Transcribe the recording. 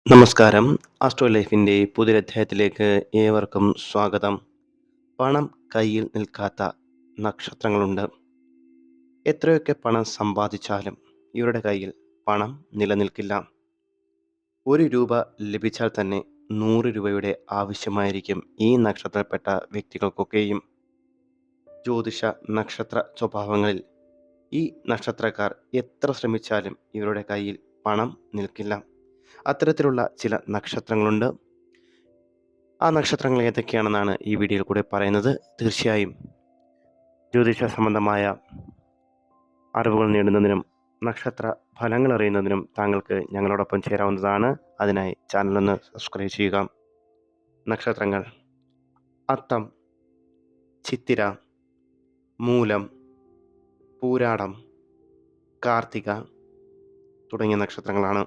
നമസ്കാരം. ആസ്ട്രോ ലൈഫിൻ്റെ പുതിയൊരധ്യായത്തിലേക്ക് ഏവർക്കും സ്വാഗതം. പണം കയ്യിൽ നിൽക്കാത്ത നക്ഷത്രങ്ങളുണ്ട്. എത്രയൊക്കെ പണം സമ്പാദിച്ചാലും ഇവരുടെ കയ്യിൽ പണം നിലനിൽക്കില്ല. ₹1 ലഭിച്ചാൽ തന്നെ ₹100 ആവശ്യമായിരിക്കും ഈ നക്ഷത്രത്തിൽപ്പെട്ട വ്യക്തികൾക്കൊക്കെയും. ജ്യോതിഷ നക്ഷത്ര സ്വഭാവങ്ങളിൽ ഈ നക്ഷത്രക്കാർ എത്ര ശ്രമിച്ചാലും ഇവരുടെ കയ്യിൽ പണം നിൽക്കില്ല. അത്തരത്തിലുള്ള ചില നക്ഷത്രങ്ങളുണ്ട്. ആ നക്ഷത്രങ്ങൾ ഏതൊക്കെയാണെന്നാണ് ഈ വീഡിയോയിൽ കൂടെ പറയുന്നത്. തീർച്ചയായും ജ്യോതിഷ സംബന്ധമായ അറിവുകൾ നേടുന്നതിനും നക്ഷത്ര ഫലങ്ങൾ അറിയുന്നതിനും താങ്കൾക്ക് ഞങ്ങളോടൊപ്പം ചേരാവുന്നതാണ്. അതിനായി ചാനലൊന്ന് സബ്സ്ക്രൈബ് ചെയ്യുക. നക്ഷത്രങ്ങൾ: അത്തം, ചിത്തിര, മൂലം, പൂരാടം, കാർത്തിക തുടങ്ങിയ നക്ഷത്രങ്ങളാണ്.